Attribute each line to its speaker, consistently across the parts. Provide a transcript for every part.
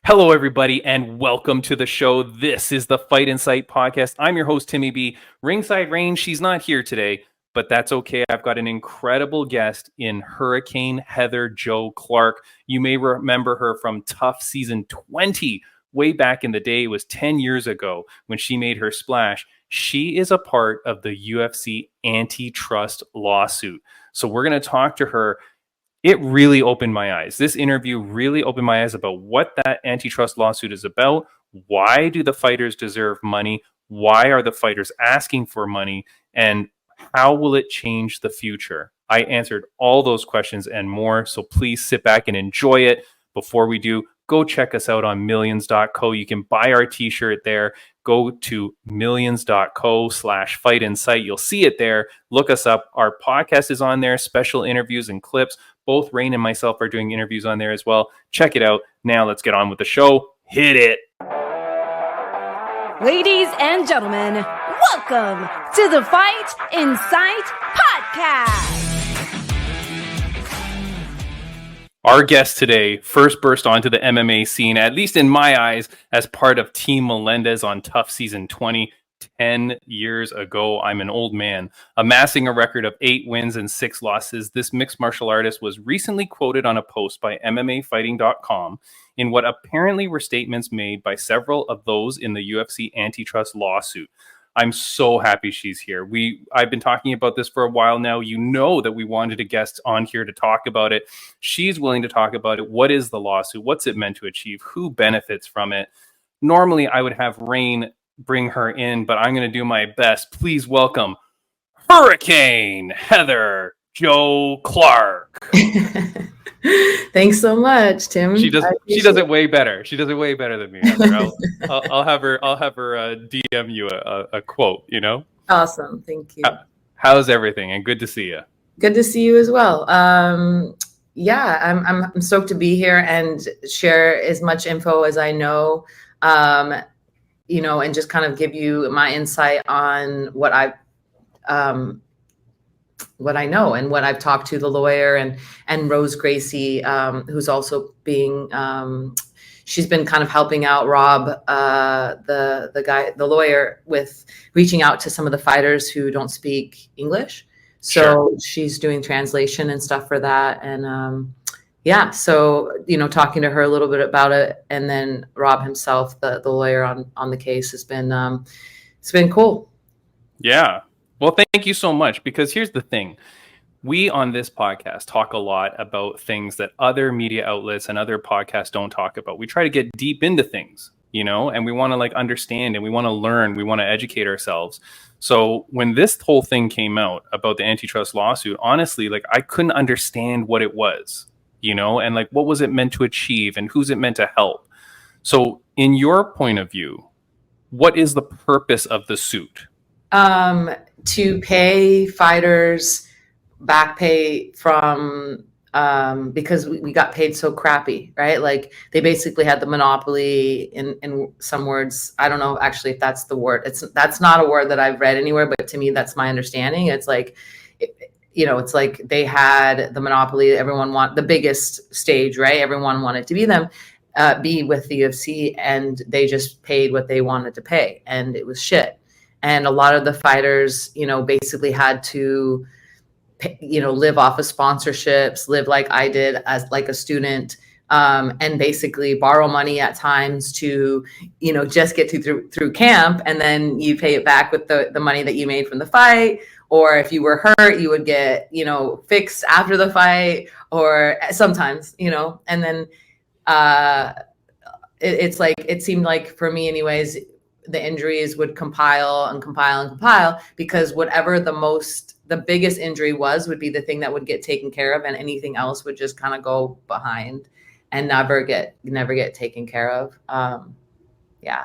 Speaker 1: Hello, everybody, and welcome to the show. This is the Fight Insight podcast. I'm your host, Timmy B. Ringside Rain, she's not here today, but that's okay. I've got an incredible guest in Hurricane Heather Jo Clark. You may remember her from Tough Season 20. Way back in the day, it was 10 years ago when she made her splash. She is a part of the UFC Antitrust lawsuit. So we're going to talk to her. It really opened my eyes. This interview really opened my eyes about what that antitrust lawsuit is about. Why do the fighters deserve money? Why are the fighters asking for money? And how will it change the future? I answered all those questions and more. So please sit back and enjoy it. Before we do, go check us out on millions.co. You can buy our t-shirt there. Go to millions.co/fight insight. You'll see it there. Look us up. Our podcast is on there, special interviews and clips. Both Rain and myself are doing interviews on there as well. Check it out. Now let's get on with the show. Hit it.
Speaker 2: Ladies and gentlemen, welcome to the Fight Insight Podcast.
Speaker 1: Our guest today first burst onto the MMA scene, at least in my eyes, as part of Team Melendez on Tough Season 20. 10 years ago. I'm an old man. Amassing a record of 8 wins and 6 losses, this mixed martial artist was recently quoted on a post by MMAfighting.com in what apparently were statements made by several of those in the UFC antitrust lawsuit. I'm so happy she's here. I've been talking about this for a while now. You know that we wanted a guest on here to talk about it. She's willing to talk about it. What is the lawsuit? What's it meant to achieve? Who benefits from it? Normally, I would have Rain bring her in, but I'm going to do my best. Please welcome Hurricane Heather Jo Clark.
Speaker 3: Thanks so much, Tim.
Speaker 1: She does it way better. She does it way better than me. Heather. I'll have her DM you a quote. You know.
Speaker 3: Awesome. Thank you.
Speaker 1: How's everything? And good to see you.
Speaker 3: Good to see you as well. Yeah, I'm stoked to be here and share as much info as I know. And just kind of give you my insight on what I know and what I've talked to the lawyer and Rose Gracie, who's also she's been kind of helping out Rob, the lawyer, with reaching out to some of the fighters who don't speak English. So sure. She's doing translation and stuff for that. And, so, talking to her a little bit about it, and then Rob himself, the lawyer on the case, has been, it's been cool.
Speaker 1: Yeah. Well, thank you so much, because here's the thing. We on this podcast talk a lot about things that other media outlets and other podcasts don't talk about. We try to get deep into things, and we want to understand, and we want to learn, we want to educate ourselves. So when this whole thing came out about the antitrust lawsuit, honestly, I couldn't understand what it was. And what was it meant to achieve, and who's it meant to help? So in your point of view, what is the purpose of the suit?
Speaker 3: To pay fighters back pay from, because we got paid so crappy, right? They basically had the monopoly in some words. I don't know actually if that's the word. That's not a word that I've read anywhere, but to me, that's my understanding. It's it's like they had the monopoly. Everyone the biggest stage, right? Everyone wanted to be them, be with the UFC, and they just paid what they wanted to pay, and it was shit. And a lot of the fighters, basically had to, live off of sponsorships, live like I did as a student, and basically borrow money at times to, just get through camp, and then you pay it back with the money that you made from the fight. Or if you were hurt, you would get, fixed after the fight, or sometimes, and then it seemed like, for me anyways, the injuries would compile, because whatever the biggest injury would be the thing that would get taken care of, and anything else would just kind of go behind and never get taken care of.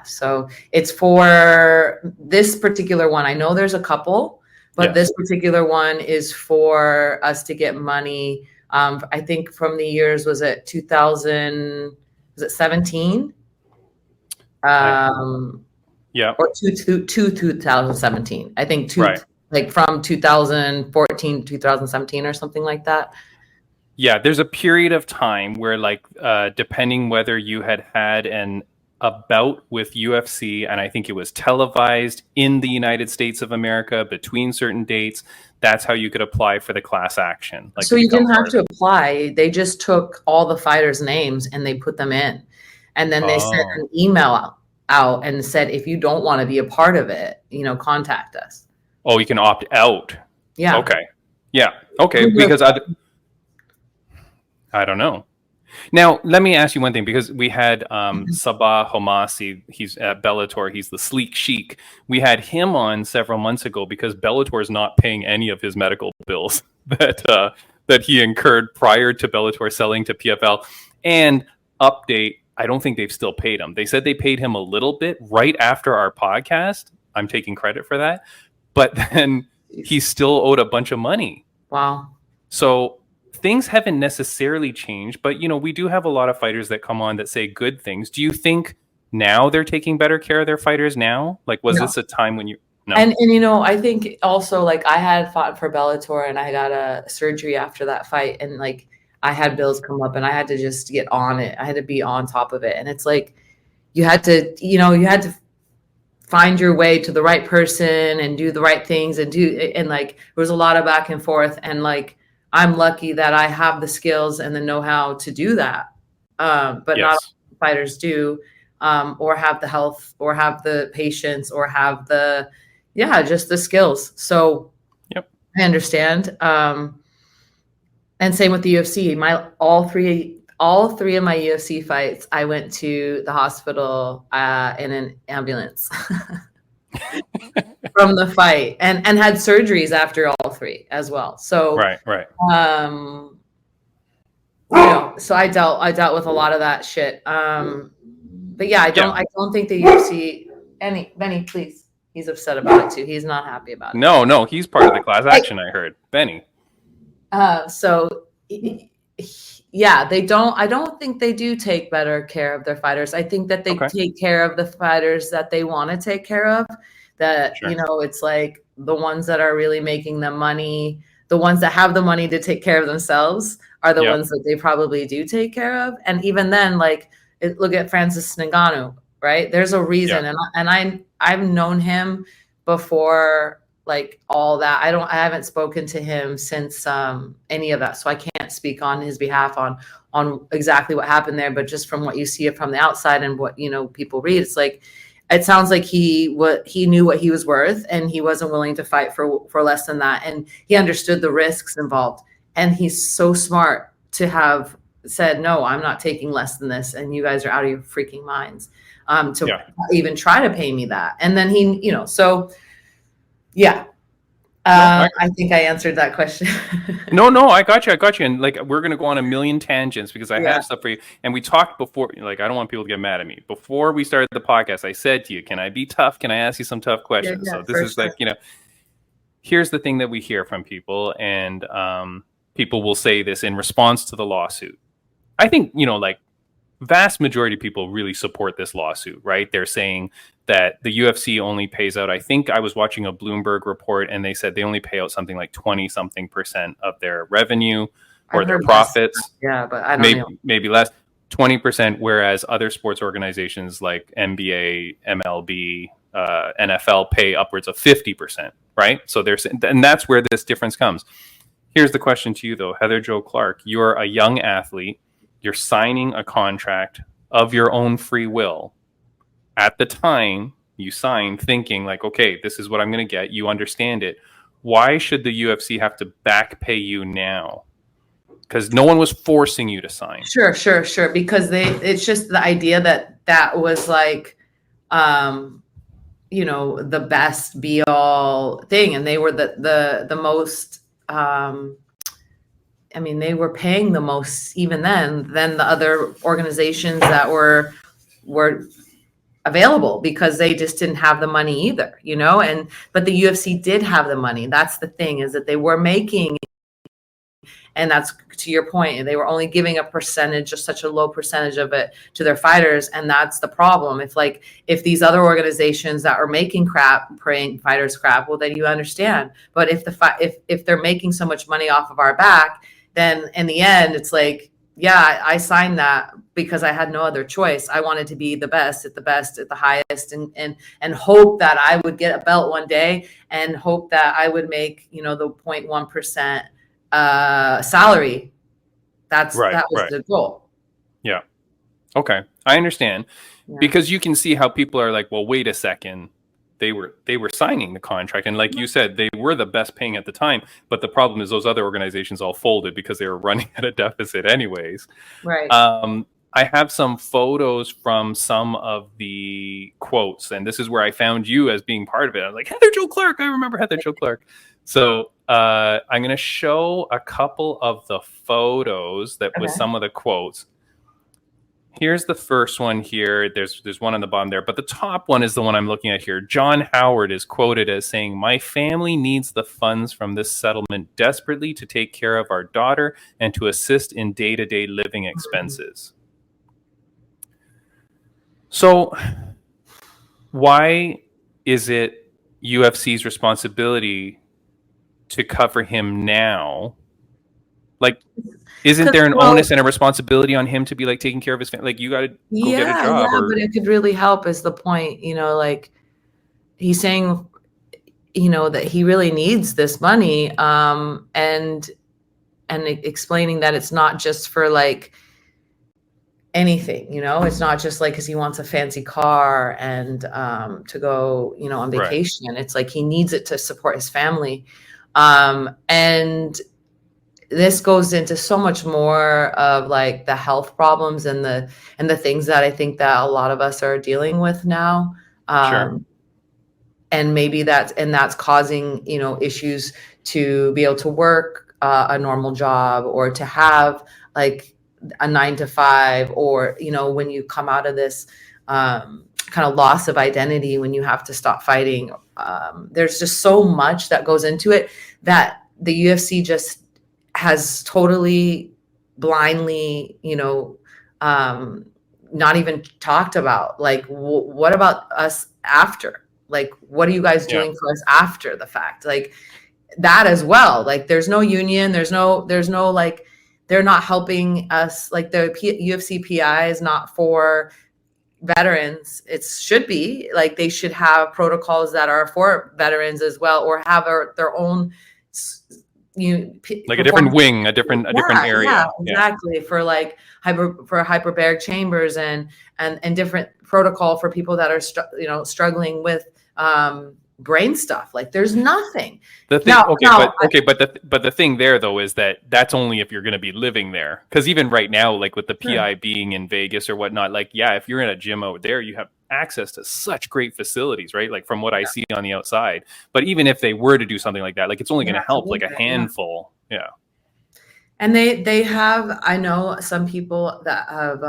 Speaker 3: So it's for this particular one. I know there's a couple, but This particular one is for us to get money. I think from the years, was it 2017? Or 2017. I think from 2014 to 2017 or something like that.
Speaker 1: Yeah, there's a period of time where, like, depending whether you had a bout with UFC, and I think it was televised in the United States of America between certain dates, that's how you could apply for the class action. Like,
Speaker 3: So
Speaker 1: to
Speaker 3: you
Speaker 1: become
Speaker 3: didn't have
Speaker 1: part
Speaker 3: to apply. They just took all the fighters' names and they put them in. And then they sent
Speaker 1: Oh.
Speaker 3: an email out and said, if you don't want to be a part of it, contact us.
Speaker 1: Oh, you can opt out.
Speaker 3: Yeah.
Speaker 1: Okay. Yeah. Okay. Because I don't know. Now, let me ask you one thing, because we had Sabah Homasi. He's at Bellator. He's the Sleek Sheik. We had him on several months ago because Bellator is not paying any of his medical bills that he incurred prior to Bellator selling to PFL. And update, I don't think they've still paid him. They said they paid him a little bit right after our podcast. I'm taking credit for that. But then he's still owed a bunch of money.
Speaker 3: Wow.
Speaker 1: So things haven't necessarily changed, but we do have a lot of fighters that come on that say good things. Do you think now they're taking better care of their fighters now? Like, was this a time when no?
Speaker 3: And I think also, like, I had fought for Bellator and I got a surgery after that fight, and like I had bills come up and I had to just get on it. I had to be on top of it. And it's like you had to find your way to the right person and do the right things and like there was a lot of back and forth, and like I'm lucky that I have the skills and the know-how to do that. But
Speaker 1: Yes.
Speaker 3: Not all fighters do, or have the health, or have the patience, or have just the skills. So
Speaker 1: Yep.
Speaker 3: I understand. And same with the UFC. All three of my UFC fights, I went to the hospital in an ambulance from the fight, and had surgeries after all three as well. So
Speaker 1: Right.
Speaker 3: So I dealt with a lot of that shit. But yeah, I don't think the UFC. Benny, please. He's upset about it too. He's not happy about it.
Speaker 1: No, he's part of the class action. I heard Benny.
Speaker 3: So yeah, they don't. I don't think they do take better care of their fighters. I think that they take care of the fighters that they want to take care of. That it's like the ones that are really making them money. The ones that have the money to take care of themselves are the ones that they probably do take care of. And even then, like, look at Francis Ngannou, right? There's a reason, and I've known him before, like, all that. I haven't spoken to him since any of that, so I can't speak on his behalf on exactly what happened there. But just from what you see from the outside and what people read, it's like it sounds like he knew what he was worth, and he wasn't willing to fight for less than that, and he understood the risks involved. And he's so smart to have said, no, I'm not taking less than this, and you guys are out of your freaking minds to even try to pay me that. And then he, so yeah. I think I answered that question.
Speaker 1: No, I got you. And like, we're going to go on a million tangents because I have stuff for you. And we talked before, like, I don't want people to get mad at me. Before we started the podcast, I said to you, can I be tough? Can I ask you some tough questions? So this is like, here's the thing that we hear from people, and people will say this in response to the lawsuit. I think, like, vast majority of people really support this lawsuit, right? They're saying that the UFC only pays out, I think I was watching a Bloomberg report, and they said they only pay out something like 20-something% of their revenue or their profits.
Speaker 3: Yeah, but I don't know.
Speaker 1: Maybe less, 20%, whereas other sports organizations like NBA, MLB, NFL pay upwards of 50%, right? So and that's where this difference comes. Here's the question to you, though, Heather Jo Clark. You're a young athlete. You're signing a contract of your own free will. At the time you signed, thinking like, okay, this is what I'm going to get. You understand it. Why should the UFC have to back pay you now? Because no one was forcing you to sign.
Speaker 3: Sure. Because it's just the idea that was like, the best be all thing. And they were the most, they were paying the most even then than the other organizations that were available, because they just didn't have the money either, but the UFC did have the money. That's the thing, is that they were making, and that's to your point, they were only giving a percentage, just such a low percentage of it to their fighters. And that's the problem. If these other organizations that are making paying fighters crap, well, then you understand. But if they're making so much money off of our back, then in the end, it's like, yeah, I signed that because I had no other choice. I wanted to be the best at the highest, and hope that I would get a belt one day, and hope that I would make, the 0.1% salary. That was the goal.
Speaker 1: Yeah. Okay. I understand.
Speaker 3: Yeah.
Speaker 1: Because you can see how people are like, well, wait a second. They were signing the contract, and like you said, they were the best paying at the time. But the problem is those other organizations all folded because they were running at a deficit anyways.
Speaker 3: Right.
Speaker 1: I have some photos from some of the quotes, and this is where I found you as being part of it. I was like, Heather Jo Clark. I remember Heather Jo Clark. So I'm going to show a couple of the photos that with some of the quotes. Here's the first one here. There's one on the bottom there, but the top one is the one I'm looking at here. John Howard is quoted as saying, "My family needs the funds from this settlement desperately to take care of our daughter and to assist in day-to-day living expenses." So why is it UFC's responsibility to cover him now? Like, isn't there an onus and a responsibility on him to be like taking care of his family? Like, you got to go get a job.
Speaker 3: Yeah, but it could really help is the point, like he's saying, that he really needs this money, and explaining that it's not just for like anything, it's not just like because he wants a fancy car and to go, on vacation. Right. It's like he needs it to support his family, and this goes into so much more of like the health problems and the things that I think that a lot of us are dealing with now. Sure. And maybe that's causing, issues to be able to work a normal job, or to have like a 9 to 5, or, when you come out of this kind of loss of identity, when you have to stop fighting, there's just so much that goes into it that the UFC just has totally blindly, not even talked about. Like, what about us after? Like, what are you guys doing for us after the fact? Like that as well. Like, there's no union. There's no like, they're not helping us. Like the UFC PI is not for veterans. It should be like, they should have protocols that are for veterans as well, or have their own,
Speaker 1: like a different wing, a different area.
Speaker 3: Yeah, exactly. For like hyperbaric chambers and different protocol for people that are struggling with brain stuff. Like, there's nothing.
Speaker 1: The thing, but the thing there though is that that's only if you're going to be living there. Because even right now, like with the PI being in Vegas or whatnot, like if you're in a gym out there, you have access to such great facilities, right? Like from what I see on the outside. But even if they were to do something like that, like it's only going to help like a handful. Yeah.
Speaker 3: And they have, I know some people that have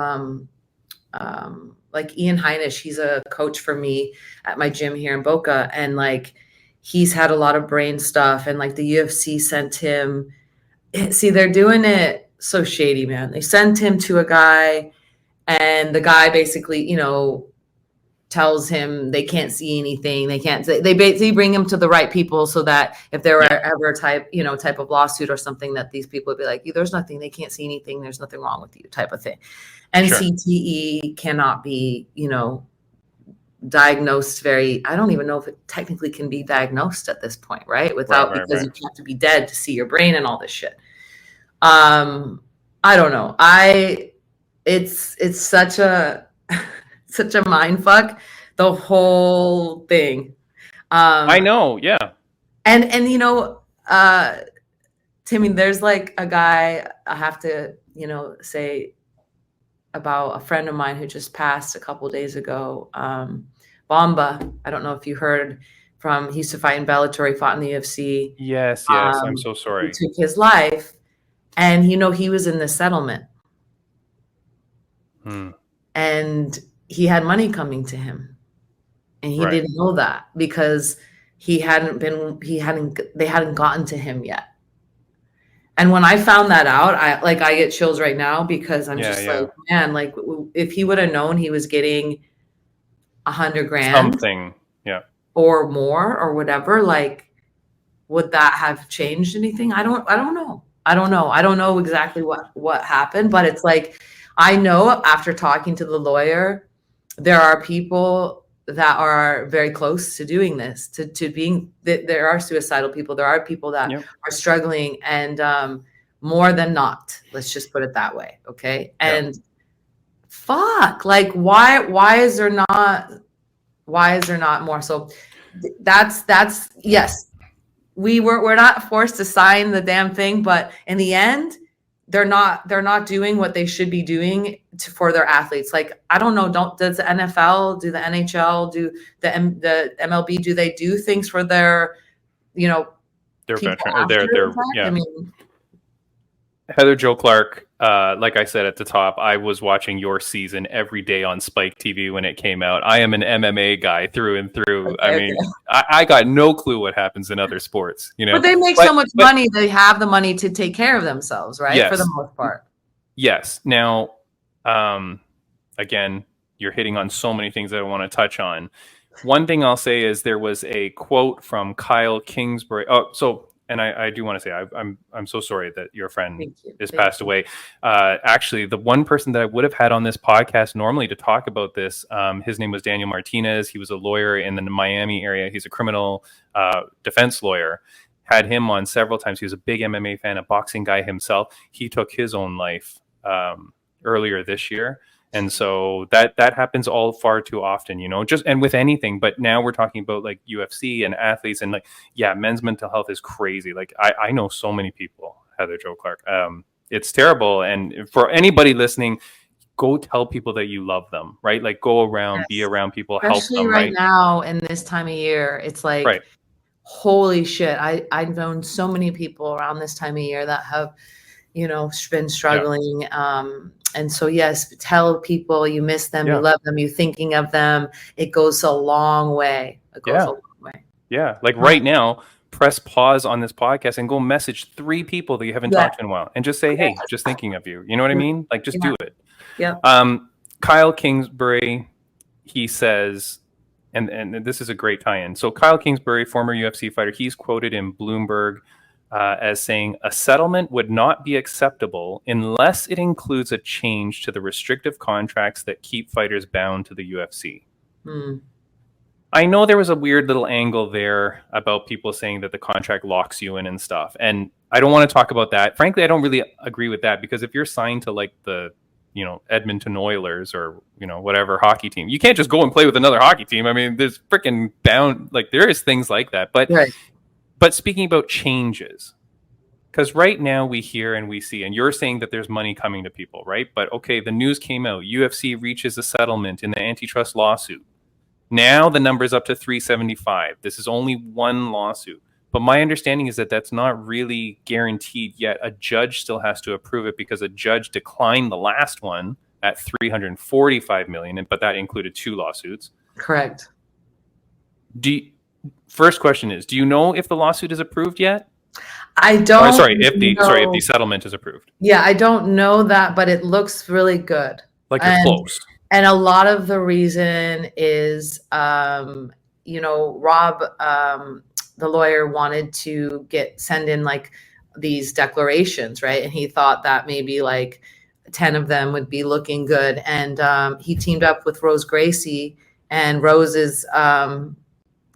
Speaker 3: like Ian Heinisch, he's a coach for me at my gym here in Boca, and like he's had a lot of brain stuff, and like the UFC sent him, see, they're doing it so shady, man. They sent him to a guy, and the guy basically, tells him they can't see anything. They can't say, they basically bring him to the right people so that if there were ever a type of lawsuit or something, that these people would be like, there's nothing, they can't see anything, there's nothing wrong with you, type of thing. And CTE cannot be, diagnosed I don't even know if it technically can be diagnosed at this point, right? Because you have to be dead to see your brain and all this shit. I don't know. It's such a such a mind fuck, the whole thing.
Speaker 1: I know, yeah.
Speaker 3: And Timmy, there's like a guy I have to, say about a friend of mine who just passed a couple of days ago. Bomba, I don't know if you heard from, he used to fight in Bellator, he fought in the UFC.
Speaker 1: Yes, I'm so sorry.
Speaker 3: He took his life, and he was in the settlement. And he had money coming to him, and he didn't know that because they hadn't gotten to him yet. And when I found that out, I get chills right now, because I'm like, man, like if he would have known he was getting $100,000
Speaker 1: something,
Speaker 3: or more or whatever, like, would that have changed anything? I don't know. I don't know. I don't know exactly what happened, but it's like, I know after talking to the lawyer, there are people that are very close to doing this, to being, there are suicidal people. There are people that
Speaker 1: Yep.
Speaker 3: are struggling, and more than not, let's just put it that way. Okay.
Speaker 1: Yeah.
Speaker 3: And fuck, like, why is there not more? So that's, yes, we're not forced to sign the damn thing, but in the end, they're not doing what they should be doing for their athletes. Like, I don't know, does the NFL, do the NHL, do the MLB, do they do things for their,
Speaker 1: Their
Speaker 3: people
Speaker 1: veteran,
Speaker 3: after
Speaker 1: their
Speaker 3: the fact?
Speaker 1: yeah.
Speaker 3: I mean,
Speaker 1: Heather Jo Clark, like I said at the top, I was watching your season every day on Spike TV when it came out. I am an MMA guy through and through. I mean, I got no clue what happens in other sports,
Speaker 3: but they make so much money. They have the money to take care of themselves, right?
Speaker 1: Yes.
Speaker 3: For the most part.
Speaker 1: Yes. Now, again, you're hitting on so many things that I want to touch on. One thing I'll say is there was a quote from Kyle Kingsbury. And I do want to say I'm so sorry that your friend is passed away. Actually, the one person that I would have had on this podcast normally to talk about this, his name was Daniel Martinez. He was a lawyer in the Miami area. He's a criminal defense lawyer. Had him on several times. He was a big MMA fan, a boxing guy himself. He took his own life earlier this year. And so that happens all far too often, just, and with anything. But now we're talking about like UFC and athletes, and like, yeah, men's mental health is crazy. Like I know so many people, Heather Jo Clark. It's terrible. And for anybody listening, go tell people that you love them, right? Like go around, be around people,
Speaker 3: especially
Speaker 1: help them,
Speaker 3: right now in this time of year. It's like, holy shit. I've known so many people around this time of year that have, been struggling. And so, yes, tell people you miss them, you love them, you're thinking of them. It goes a long way. It goes a long way.
Speaker 1: Yeah. Like right now, press pause on this podcast and go message 3 people that you haven't talked to in a while and just say, hey, just thinking of you. You know what I mean? Like, just do it.
Speaker 3: Yeah.
Speaker 1: Kyle Kingsbury, he says, and this is a great tie-in. So Kyle Kingsbury, former UFC fighter, he's quoted in Bloomberg as saying, a settlement would not be acceptable unless it includes a change to the restrictive contracts that keep fighters bound to the UFC. I know there was a weird little angle there about people saying that the contract locks you in and stuff. And I don't want to talk about that. Frankly, I don't really agree with that, because if you're signed to like the, Edmonton Oilers or, whatever hockey team, you can't just go and play with another hockey team. I mean, there's freaking bound, like there is things like that. But speaking about changes, because right now we hear and we see, and you're saying that there's money coming to people, right? But okay, the news came out. UFC reaches a settlement in the antitrust lawsuit. Now the number's up to 375. This is only one lawsuit. But my understanding is that that's not really guaranteed yet. A judge still has to approve it, because a judge declined the last one at 345 million, but that included 2 lawsuits.
Speaker 3: Correct.
Speaker 1: First question is, do you know if the lawsuit is approved yet?
Speaker 3: I don't.
Speaker 1: If the settlement is approved.
Speaker 3: Yeah, I don't know that, but it looks really good.
Speaker 1: Like you're close.
Speaker 3: And a lot of the reason is, Rob, the lawyer, wanted to send in like these declarations, right? And he thought that maybe like 10 of them would be looking good. And he teamed up with Rose Gracie, and Rose is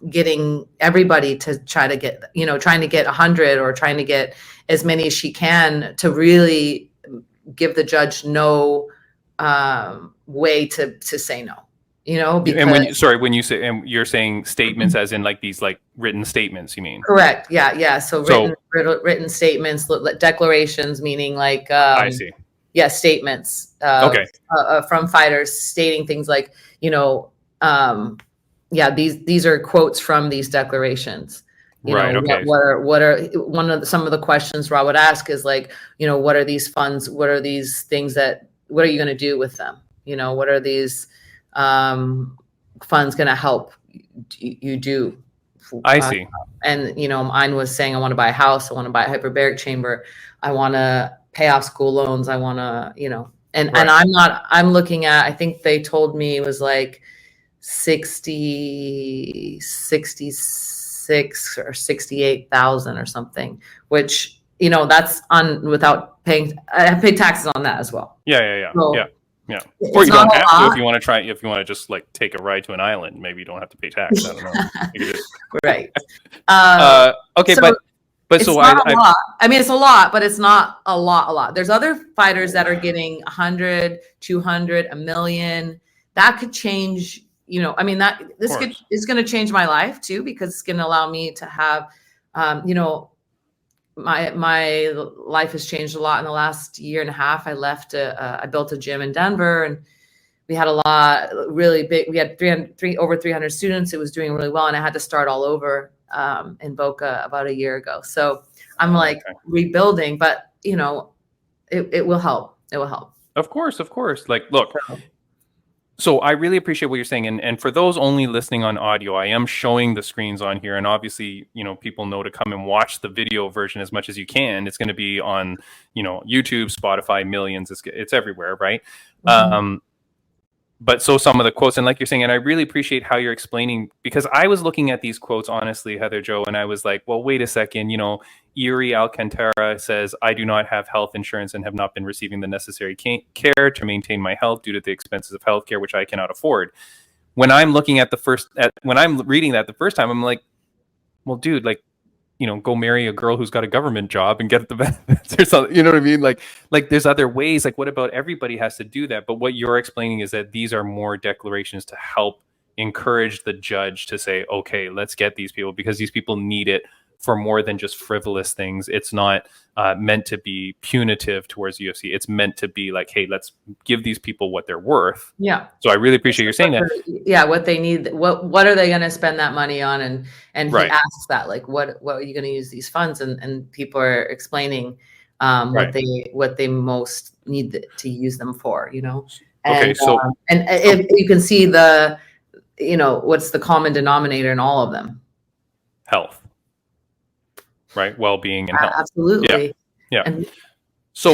Speaker 3: getting everybody to trying to get 100, or trying to get as many as she can, to really give the judge no way to say no, because,
Speaker 1: and when you say, and you're saying statements as in like these like written statements, you mean?
Speaker 3: Correct. Yeah. So written statements, declarations, meaning like,
Speaker 1: I see.
Speaker 3: Yeah. Statements, from fighters stating things like, these are quotes from these declarations. What are some of the questions Rob would ask is like, what are these funds? What are these things what are you going to do with them? What are these funds going to help you do?
Speaker 1: I see.
Speaker 3: And, mine was saying, I want to buy a house. I want to buy a hyperbaric chamber. I want to pay off school loans. I want to, and I'm looking at, I think they told me it was like 66 or 68,000 or something, which that's on without paying. I have paid taxes on that as well.
Speaker 1: Yeah.
Speaker 3: So
Speaker 1: Yeah.
Speaker 3: it's
Speaker 1: Or you
Speaker 3: not
Speaker 1: don't
Speaker 3: a
Speaker 1: have to
Speaker 3: lot.
Speaker 1: if you want to just like take a ride to an island. Maybe you don't have to pay tax. I don't know. You could just,
Speaker 3: Right.
Speaker 1: okay,
Speaker 3: So
Speaker 1: but
Speaker 3: it's
Speaker 1: so
Speaker 3: not a
Speaker 1: I
Speaker 3: lot. I mean, it's a lot, but it's not a lot. There's other fighters that are getting 100, 200, a million. That could change, I mean, is going to change my life too, because it's going to allow me to have, my life has changed a lot in the last year and a half. I built a gym in Denver, and we had a lot really big. We had over 300 students. It was doing really well, and I had to start all over in Boca about a year ago. So I'm rebuilding, but it will help. It will help.
Speaker 1: Of course. Like, look. So I really appreciate what you're saying. And for those only listening on audio, I am showing the screens on here. And obviously, people know to come and watch the video version as much as you can. It's going to be on, YouTube, Spotify, millions. It's everywhere, right?
Speaker 3: Mm-hmm.
Speaker 1: But so some of the quotes, and like you're saying, and I really appreciate how you're explaining, because I was looking at these quotes, honestly, Heather Jo, and I was like, well, wait a second, Yuri Alcantara says, I do not have health insurance and have not been receiving the necessary care to maintain my health due to the expenses of healthcare, which I cannot afford. When I'm looking at when I'm reading that the first time, I'm like, well, dude, like, go marry a girl who's got a government job and get the benefits or something. You know what I mean? Like there's other ways. Like, what about everybody has to do that? But what you're explaining is that these are more declarations to help encourage the judge to say, okay, let's get these people, because these people need it for more than just frivolous things. It's not meant to be punitive towards UFC. It's meant to be like, hey, let's give these people what they're worth.
Speaker 3: Yeah.
Speaker 1: So I really appreciate you saying that.
Speaker 3: Yeah, what they need. What are they going to spend that money on? And he
Speaker 1: Right.
Speaker 3: asks that, like, what are you going to use these funds? And people are explaining what they most need to use them for. And,
Speaker 1: okay. So
Speaker 3: and if you can see what's the common denominator in all of them?
Speaker 1: Health. Right, well-being and health.
Speaker 3: Absolutely.
Speaker 1: Yeah.
Speaker 3: And,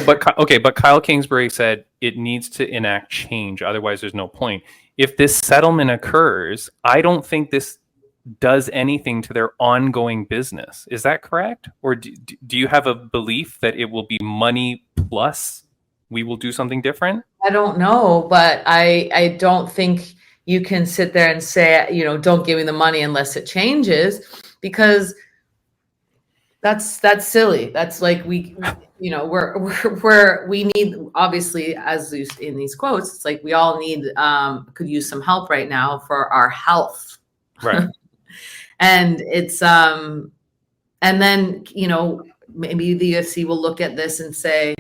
Speaker 1: but Kyle Kingsbury said it needs to enact change, otherwise there's no point. If this settlement occurs, I don't think this does anything to their ongoing business. Is that correct? Or do you have a belief that it will be money plus we will do something different?
Speaker 3: I don't know, but I don't think you can sit there and say, don't give me the money unless it changes, because that's silly. That's like we need, obviously, as in these quotes, it's like we all need could use some help right now for our health.
Speaker 1: Right.
Speaker 3: And it's and then maybe the UFC will look at this and say,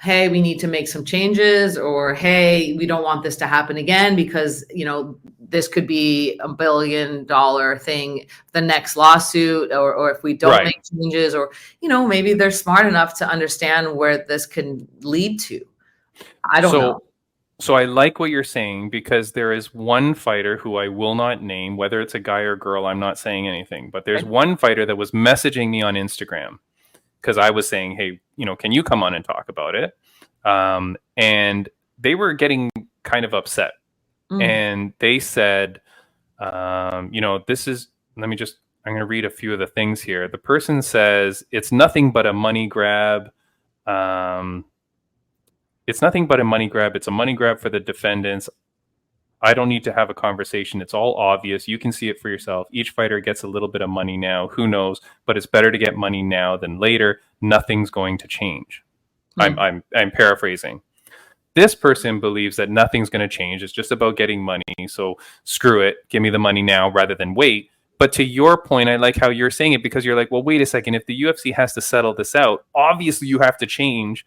Speaker 3: hey, we need to make some changes, or hey, we don't want this to happen again, because this could be $1 billion thing, the next lawsuit, or if we don't make changes, or maybe they're smart enough to understand where this can lead to. I don't know.
Speaker 1: So I like what you're saying, because there is one fighter who I will not name, whether it's a guy or girl, I'm not saying anything, but there's one fighter that was messaging me on Instagram, because I was saying, hey, can you come on and talk about it? And they were getting kind of upset. And they said, this is, I'm going to read a few of the things here. The person says, it's nothing but a money grab. It's nothing but a money grab. It's a money grab for the defendants. I don't need to have a conversation. It's all obvious. You can see it for yourself. Each fighter gets a little bit of money now. Who knows? But it's better to get money now than later. Nothing's going to change. I'm paraphrasing. This person believes that nothing's going to change. It's just about getting money. So screw it. Give me the money now rather than wait. But to your point, I like how you're saying it, because you're like, well, wait a second. If the UFC has to settle this out, obviously you have to change.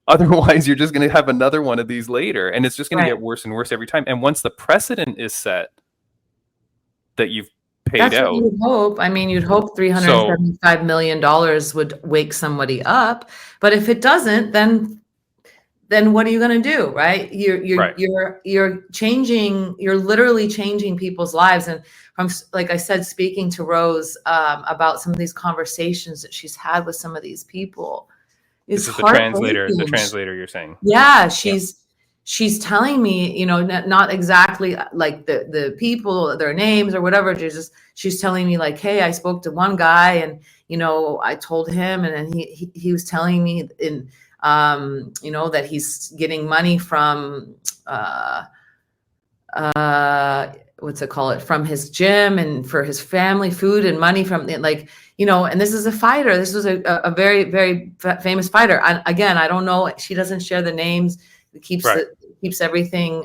Speaker 1: Otherwise, you're just going to have another one of these later. And it's just going to get worse and worse every time. And once the precedent is set that you've paid out.
Speaker 3: That's what you'd hope. I mean, you'd hope $375 million would wake somebody up. But if it doesn't, then what are you going to do, right? You're changing. You're literally changing people's lives. And from, like I said, speaking to Rose about some of these conversations that she's had with some of these people,
Speaker 1: this is the translator. The translator, you're saying?
Speaker 3: Yeah, she's telling me, not exactly like the people, their names or whatever. She's telling me like, hey, I spoke to one guy, and I told him, and then he was telling me that he's getting money from what's it call it, from his gym and for his family, food and money from and this is a fighter. This was a very, very famous fighter. Again, I don't know. She doesn't share the names. It keeps everything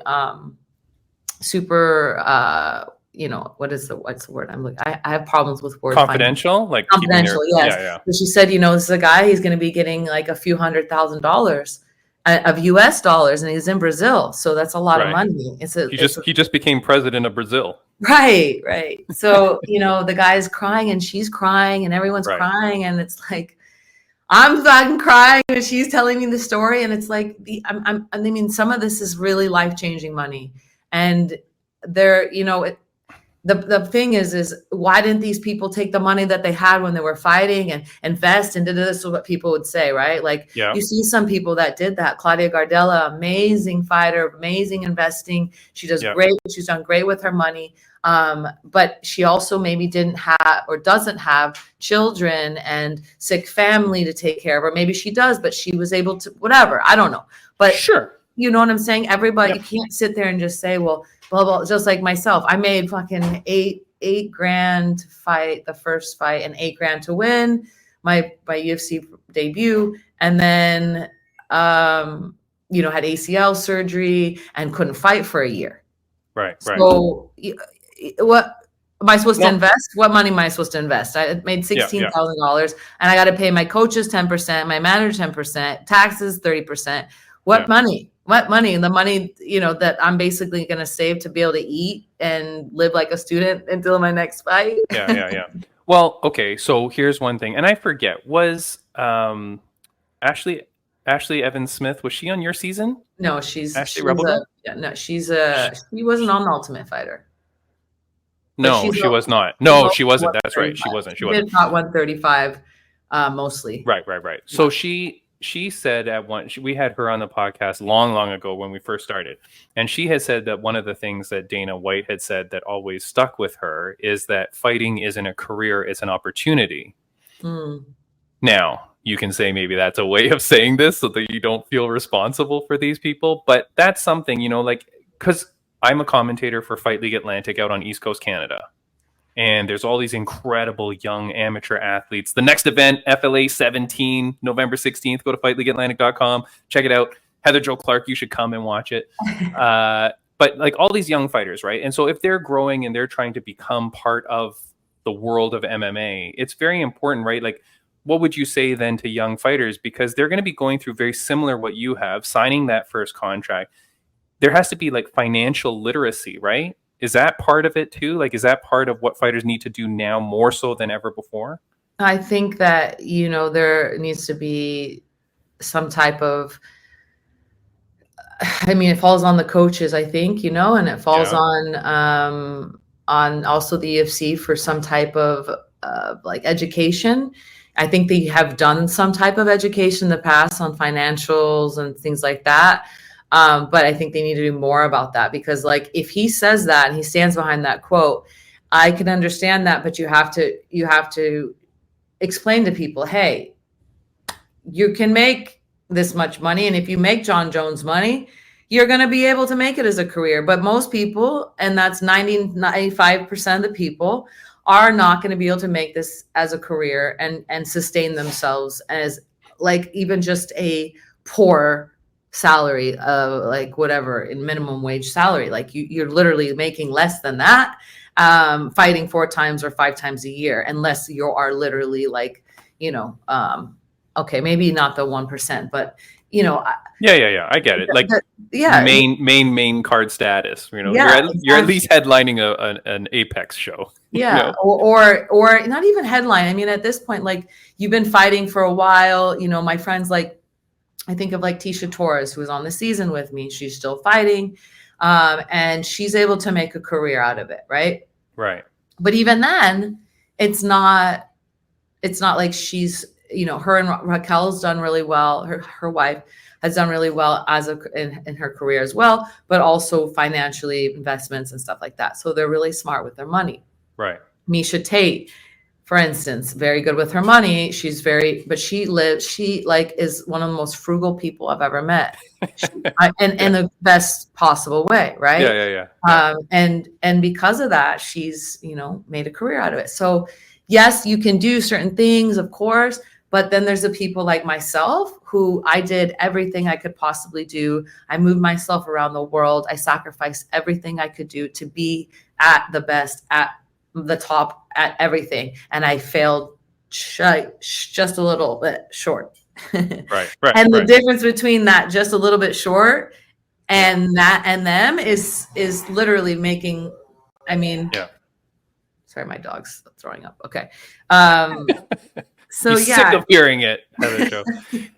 Speaker 3: super. What's the word I'm looking? I have problems with words.
Speaker 1: Confidential, like
Speaker 3: confidential. Yes. Yeah. But she said, this is a guy. He's going to be getting like a few $100,000 of US dollars, and he's in Brazil. So that's a lot of money. He just
Speaker 1: became president of Brazil.
Speaker 3: Right. So, the guy's crying and she's crying and everyone's crying. And it's like, I'm fucking crying and she's telling me the story. And it's like, some of this is really life-changing money. And the thing is why didn't these people take the money that they had when they were fighting and invest into this? Is what people would say, right? Like you see some people that did that. Claudia Gardella, amazing fighter, amazing investing. She does great. She's done great with her money. But she also maybe didn't have or doesn't have children and sick family to take care of, or maybe she does, but she was able to, whatever. I don't know. But
Speaker 1: sure.
Speaker 3: You know what I'm saying? Everybody, you can't sit there and just say, well, blah, blah. Just like myself, I made fucking $8,000 to fight the first fight and $8,000 to win my UFC debut. And then, had ACL surgery and couldn't fight for a year.
Speaker 1: Right.
Speaker 3: So what am I supposed to invest? What money am I supposed to invest? I made $16,000 and I got to pay my coaches 10%, my manager 10%, taxes 30%. What money? And the money, that I'm basically going to save to be able to eat and live like a student until my next fight.
Speaker 1: Yeah. Well, okay. So here's one thing. And I forget, was Ashley Evans Smith, was she on your season?
Speaker 3: No, she wasn't on the Ultimate Fighter.
Speaker 1: No, she was not. No, she wasn't. That's right. She wasn't.
Speaker 3: She did about 135 mostly.
Speaker 1: Right. So she said we had her on the podcast long ago when we first started. And she had said that one of the things that Dana White had said that always stuck with her is that fighting isn't a career, it's an opportunity. Now, you can say maybe that's a way of saying this so that you don't feel responsible for these people. But that's something, because I'm a commentator for Fight League Atlantic out on East Coast Canada. And there's all these incredible young amateur athletes. The next event, FLA 17, November 16th. Go to fightleagueatlantic.com. Check it out. Heather Jo Clark, you should come and watch it. But like all these young fighters, right? And so if they're growing and they're trying to become part of the world of MMA, it's very important, right? Like, what would you say then to young fighters? Because they're going to be going through very similar what you have, signing that first contract. There has to be like financial literacy, right? Is that part of it too? Like, is that part of what fighters need to do now more so than ever before?
Speaker 3: I think that, there needs to be some type of, it falls on the coaches, I think, and it falls on also the UFC for some type of like education. I think they have done some type of education in the past on financials and things like that. But I think they need to do more about that, because like if he says that and he stands behind that quote, I can understand that, but you have to explain to people, hey, you can make this much money, and if you make John Jones money, you're going to be able to make it as a career. But most people, and that's 95% of the people, are not going to be able to make this as a career and sustain themselves as like even just a poor salary of like whatever in minimum wage salary. Like you're literally making less than that, fighting 4 times or 5 times a year, unless you are literally like, okay, maybe not the 1%, but Yeah.
Speaker 1: I get it. Like main card status. You're at least headlining an Apex show.
Speaker 3: Yeah, or not even headline. At this point, like you've been fighting for a while. My friends, like I think of like Tisha Torres, who was on the season with me. She's still fighting, and she's able to make a career out of it, right?
Speaker 1: Right.
Speaker 3: But even then, it's not like she's. Her and Raquel's done really well. Her wife has done really well in her career as well, but also financially, investments and stuff like that. So they're really smart with their money.
Speaker 1: Right.
Speaker 3: Miesha Tate, for instance, very good with her money. She's but she like is one of the most frugal people I've ever met. In the best possible way, right?
Speaker 1: Yeah.
Speaker 3: And because of that, she's, made a career out of it. So yes, you can do certain things, of course, but then there's the people like myself who I did everything I could possibly do. I moved myself around the world. I sacrificed everything I could do to be at the best, at the top, at everything. And I failed just a little bit short.
Speaker 1: Right.
Speaker 3: And the difference between that just a little bit short and that and them is literally making, sorry, my dog's throwing up. Okay. So
Speaker 1: You're sick of hearing it, Heather Jo.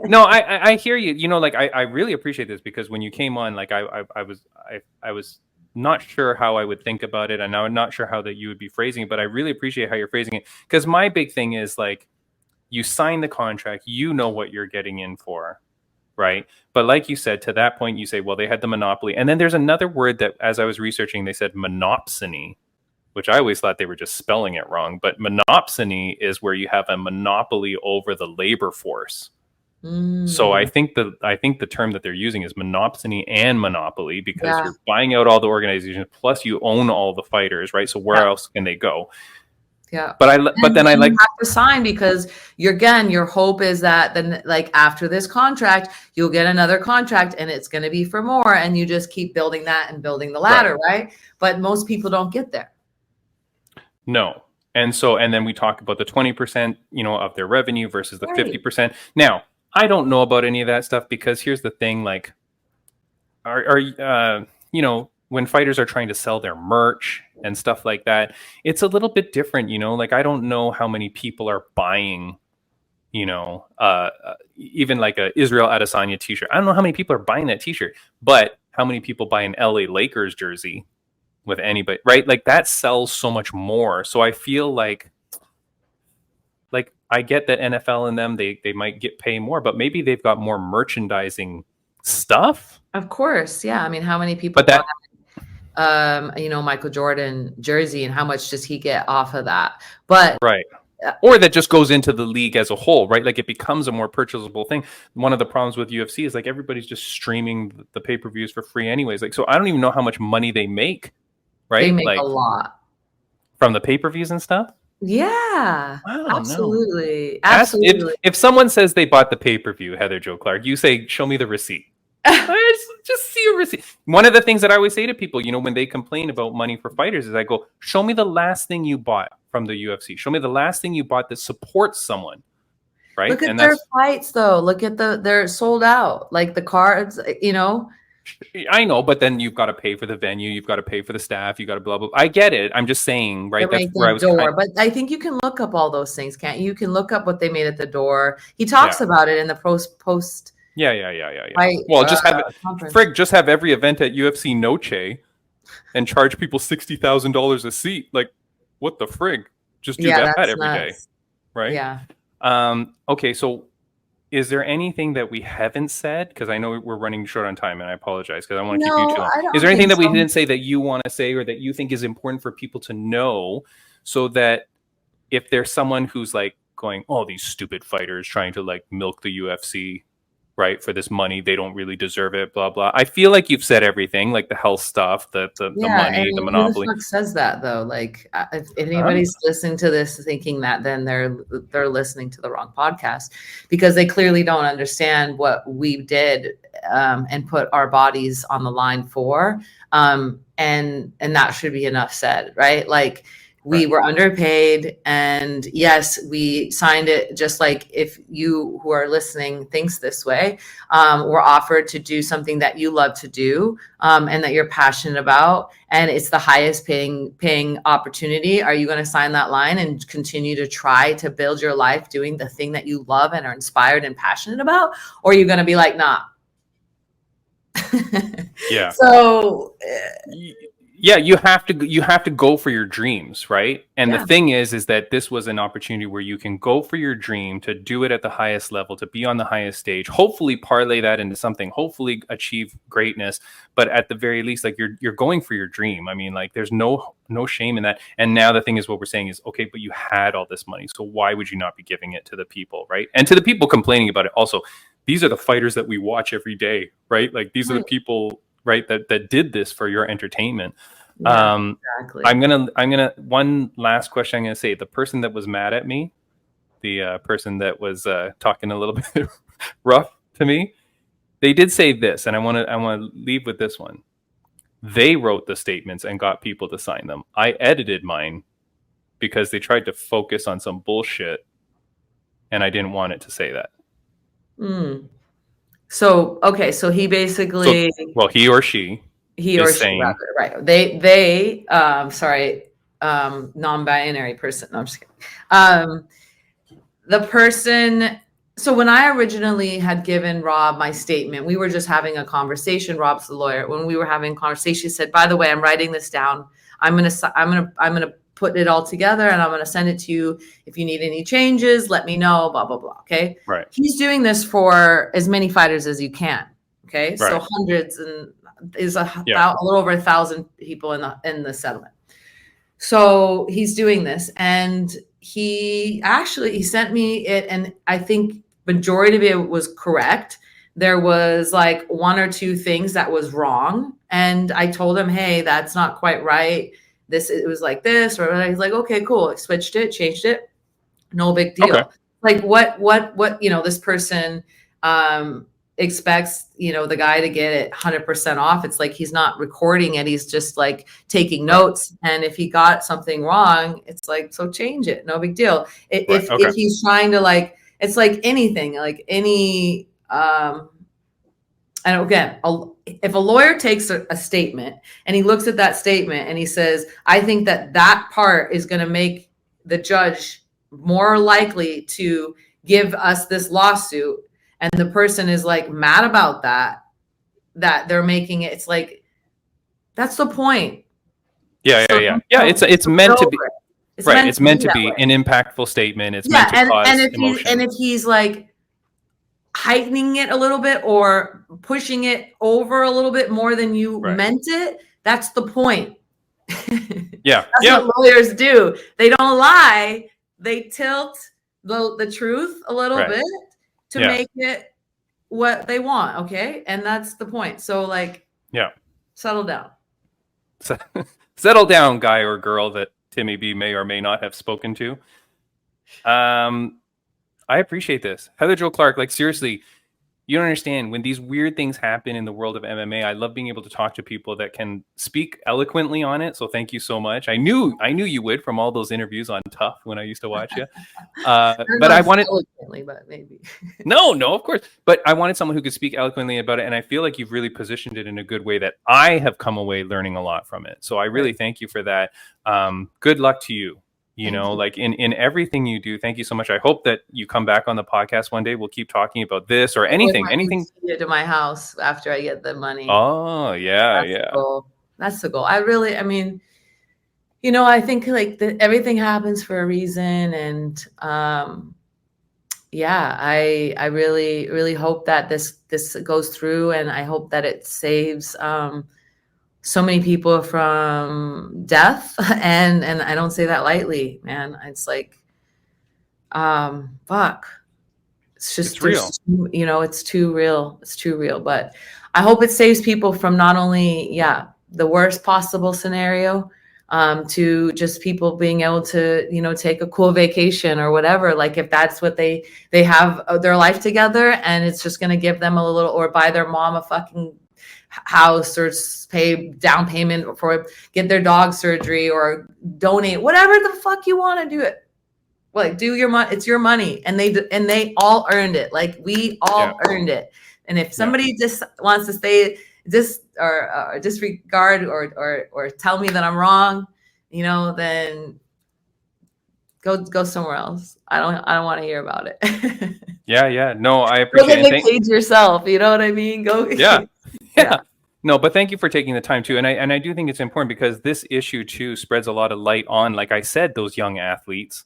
Speaker 1: No, I hear you. Like I really appreciate this, because when you came on, like I was not sure how I would think about it, and I'm not sure how that you would be phrasing it, but I really appreciate how you're phrasing it, because my big thing is, like, you sign the contract, you know what you're getting in for, right? But like you said, to that point, you say, well, they had the monopoly, and then there's another word that, as I was researching, they said monopsony, which I always thought they were just spelling it wrong. But monopsony is where you have a monopoly over the labor force. So I think the term that they're using is monopsony and monopoly, because you're buying out all the organizations, plus you own all the fighters, right? So where else can they go?
Speaker 3: Yeah.
Speaker 1: But then I like
Speaker 3: have to sign, because your hope is that then, like, after this contract, you'll get another contract and it's going to be for more. And you just keep building that and building the ladder, right? But most people don't get there.
Speaker 1: No. And then we talk about the 20%, of their revenue versus the 50%. Now, I don't know about any of that stuff, because here's the thing, like, when fighters are trying to sell their merch and stuff like that, it's a little bit different, like, I don't know how many people are buying, even like a Israel Adesanya t-shirt. I don't know how many people are buying that t-shirt, but how many people buy an LA Lakers jersey with anybody, right? Like, that sells so much more. So I feel like I get that NFL and them, they might pay more, but maybe they've got more merchandising stuff.
Speaker 3: Of course. Yeah. I mean, how many people buy Michael Jordan jersey, and how much does he get off of that? But
Speaker 1: right. Or that just goes into the league as a whole, right? Like, it becomes a more purchasable thing. One of the problems with UFC is, like, everybody's just streaming the pay-per-views for free anyways. Like, so I don't even know how much money they make, right?
Speaker 3: They make a lot
Speaker 1: from the pay-per-views and stuff.
Speaker 3: Yeah, absolutely.
Speaker 1: Know. Absolutely. If someone says they bought the pay-per-view, Heather Jo Clark, you say, show me the receipt. just see a receipt. One of the things that I always say to people, when they complain about money for fighters, is I go, show me the last thing you bought from the UFC. Show me the last thing you bought that supports someone, right?
Speaker 3: Look at their fights, though. Look at they're sold out. Like, the cards,
Speaker 1: I know, but then you've got to pay for the venue, you've got to pay for the staff, you got to blah, blah. I get it. I'm just saying, right? That's where I was.
Speaker 3: But I think you can look up all those things, can't you? You can look up what they made at the door. He talks about it in the post.
Speaker 1: Yeah. Well, just have every event at UFC Noche and charge people $60,000 a seat. Like, what the frig? Just do that every day, right?
Speaker 3: Yeah.
Speaker 1: Okay, so is there anything that we haven't said? Because I know we're running short on time, and I apologize, because I want to keep you too long. Is there anything that we didn't say that you want to say, or that you think is important for people to know, so that if there's someone who's like going, oh, these stupid fighters trying to like milk the UFC, right, for this money, they don't really deserve it, blah, blah. I feel like you've said everything, like the health stuff, the money, the monopoly.
Speaker 3: Who the fuck says that, though? Like, if anybody's listening to this thinking that, then they're listening to the wrong podcast, because they clearly don't understand what we did and put our bodies on the line for. And that should be enough said, right? Like, we were underpaid, and yes, we signed it, just like if you who are listening thinks this way, we're offered to do something that you love to do, and that you're passionate about, and it's the highest paying opportunity. Are you going to sign that line and continue to try to build your life doing the thing that you love and are inspired and passionate about? Or are you going to be like, nah?
Speaker 1: Yeah.
Speaker 3: So
Speaker 1: Yeah, you have to go for your dreams, right? And
Speaker 3: Yeah.
Speaker 1: the thing is that this was an opportunity where you can go for your dream, to do it at the highest level, to be on the highest stage, hopefully parlay that into something, hopefully achieve greatness. But at the very least, like, you're going for your dream. I mean, like, there's no shame in that. And now the thing is, what we're saying is, okay, but you had all this money, so why would you not be giving it to the people, right? And to the people complaining about it also, these are the fighters that we watch every day, right? Like, these are the people, right, that did this for your entertainment.
Speaker 3: Yeah, exactly.
Speaker 1: I'm gonna one last question I'm gonna say. The person that was mad at me, the person that was talking a little bit rough to me, they did say this, and I want to leave with this one. They wrote the statements and got people to sign them. I edited mine because they tried to focus on some bullshit, and I didn't want it to say that.
Speaker 3: So, okay, so he basically,
Speaker 1: he or she is saying,
Speaker 3: right? They sorry, non-binary person. No, I'm just kidding. The person. So when I originally had given Rob my statement, we were just having a conversation. Rob's the lawyer. When we were having a conversation, he said, "By the way, I'm writing this down. I'm gonna put it all together, and I'm gonna send it to you. If you need any changes, let me know." Blah blah blah. Okay.
Speaker 1: right?
Speaker 3: He's doing this for as many fighters as you can. Okay. So
Speaker 1: Right.
Speaker 3: hundreds and is a
Speaker 1: Yeah.
Speaker 3: little over 1,000 people in the settlement. So he's doing this, and he sent me it, and I think majority of it was correct. There was like one or two things that was wrong, and I told him, "Hey, that's not quite right. It was like this," or he's like, "Okay, cool." I switched it, changed it, no big deal.
Speaker 1: Okay.
Speaker 3: Like what this person expects the guy to get it 100% off. It's like he's not recording it, he's just like taking notes, and if he got something wrong, it's like, so change it, no big deal. If he's trying to, like, it's like anything, like any and again, if a lawyer takes a statement and he looks at that statement and he says, "I think that part is going to make the judge more likely to give us this lawsuit," and the person is like mad about that they're making it, it's like, that's the point.
Speaker 1: Yeah. It's meant to be. It's meant to be an impactful statement. It's meant to cause emotion.
Speaker 3: And if he's like heightening it a little bit or pushing it over a little bit more than you meant it, that's the point.
Speaker 1: Yeah.
Speaker 3: That's what lawyers do. They don't lie. They tilt the truth a little bit to make it what they want. Okay. And that's the point. So, like, settle down.
Speaker 1: Settle down, guy or girl that Timmy B may or may not have spoken to. I appreciate this. Heather Jo Clark, like, seriously, you don't understand. When these weird things happen in the world of MMA, I love being able to talk to people that can speak eloquently on it. So thank you so much. I knew you would, from all those interviews on Tough when I used to watch you. But I wanted
Speaker 3: eloquently, but maybe.
Speaker 1: No, of course. But I wanted someone who could speak eloquently about it. And I feel like you've really positioned it in a good way that I have come away learning a lot from it. So I really thank you for that. Good luck to you. Like in everything you do. Thank you so much. I hope that you come back on the podcast one day. We'll keep talking about this or anything.
Speaker 3: To my house after I get the money.
Speaker 1: Oh, yeah.
Speaker 3: That's the goal. I mean, I think like everything happens for a reason. And I really, really hope that this goes through, and I hope that it saves so many people from death, and I don't say that lightly, man. It's like, fuck. It's just
Speaker 1: real.
Speaker 3: It's too real. It's too real. But I hope it saves people from not only the worst possible scenario, to just people being able to take a cool vacation or whatever. Like, if that's what they have their life together, and it's just going to give them a little, or buy their mom a fucking house, or pay down payment for get their dog surgery, or donate, whatever the fuck you want to do it. Like, do your money. It's your money, and they all earned it. Like, we all earned it. And if somebody just wants to say or disregard or tell me that I'm wrong, then go somewhere else. I don't want to hear about it.
Speaker 1: Yeah. No, I appreciate it.
Speaker 3: Go get cage yourself. You know what I mean? Go.
Speaker 1: Yeah. No, but thank you for taking the time too. And I do think it's important because this issue too spreads a lot of light on, like I said, those young athletes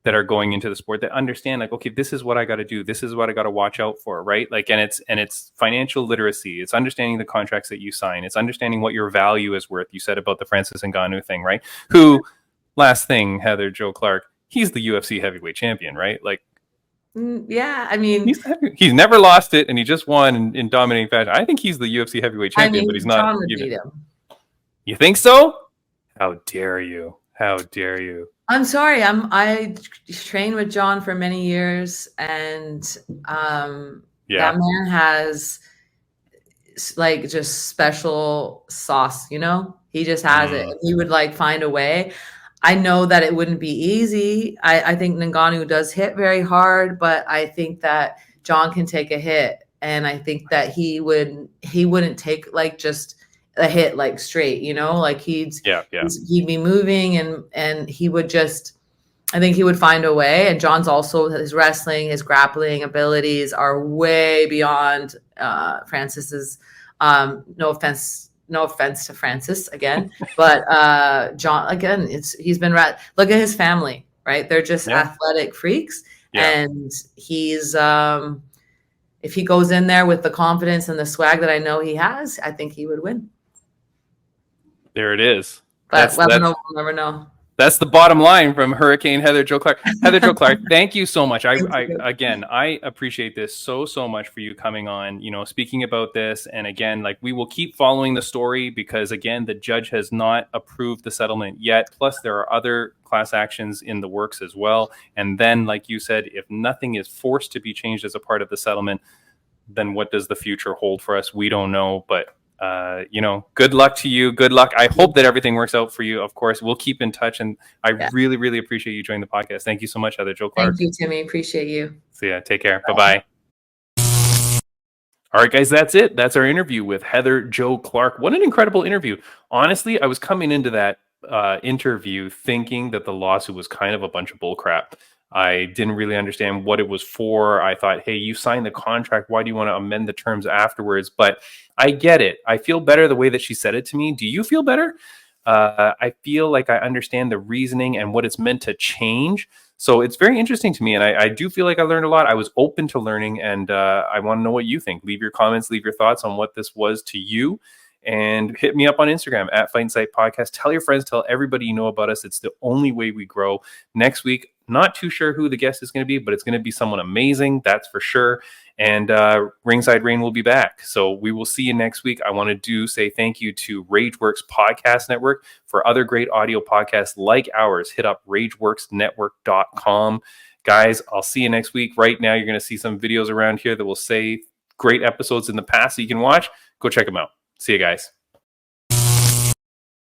Speaker 1: that are going into the sport that understand, like, okay, this is what I got to do. This is what I got to watch out for, right? Like, and it's financial literacy. It's understanding the contracts that you sign. It's understanding what your value is worth. You said about the Francis Ngannou thing, right? Who, last thing, Heather, Joe Clark, he's the UFC heavyweight champion, right? Like,
Speaker 3: yeah, I mean,
Speaker 1: he's never lost it, and he just won in dominating fashion. I think he's the UFC heavyweight champion, but he's not.
Speaker 3: John would beat him.
Speaker 1: You think so? How dare you? How dare you?
Speaker 3: I'm sorry. I trained with John for many years, and that man has like just special sauce. You know, he just has it. He would like find a way. I know that it wouldn't be easy. I think Ngannou does hit very hard, but I think that John can take a hit, and I think that he wouldn't take like just a hit like straight, you know, like he'd be moving and he would just, I think he would find a way. And John's also, his wrestling, his grappling abilities are way beyond Francis's. No offense to Francis again, but John, again, he's been look at his family, right? They're just athletic freaks. And he's if he goes in there with the confidence and the swag that I know he has, I think he would win.
Speaker 1: There it is.
Speaker 3: But we'll never know.
Speaker 1: That's the bottom line from Hurricane Heather Jo Clark. Heather Jo Clark, thank you so much. I appreciate this so much for you coming on, you know, speaking about this. And again, like, we will keep following the story because, again, the judge has not approved the settlement yet. Plus, there are other class actions in the works as well. And then, like you said, if nothing is forced to be changed as a part of the settlement, then what does the future hold for us? We don't know, but you know, good luck to you. Good luck. I hope that everything works out for you. Of course, we'll keep in touch. And I really appreciate you joining the podcast. Thank you so much, Heather Jo Clark.
Speaker 3: Thank you, Timmy. Appreciate you.
Speaker 1: See ya. Take care. Bye-bye. All right, guys, that's it. That's our interview with Heather Jo Clark. What an incredible interview. Honestly, I was coming into that interview thinking that the lawsuit was kind of a bunch of bullcrap. I didn't really understand what it was for. I thought, hey, you signed the contract. Why do you want to amend the terms afterwards? But I get it. I feel better the way that she said it to me. Do you feel better? I feel like I understand the reasoning and what it's meant to change. So it's very interesting to me. And I do feel like I learned a lot. I was open to learning, and I want to know what you think. Leave your comments, leave your thoughts on what this was to you. And hit me up on Instagram at Fight Insight Podcast. Tell your friends, tell everybody you know about us. It's the only way we grow. Next week, not too sure who the guest is going to be, but it's going to be someone amazing, that's for sure. And Ringside Rain will be back. So we will see you next week. I want to say thank you to RageWorks Podcast Network. For other great audio podcasts like ours, hit up RageWorksNetwork.com. Guys, I'll see you next week. Right now, you're going to see some videos around here that will say great episodes in the past that you can watch. Go check them out. See you guys.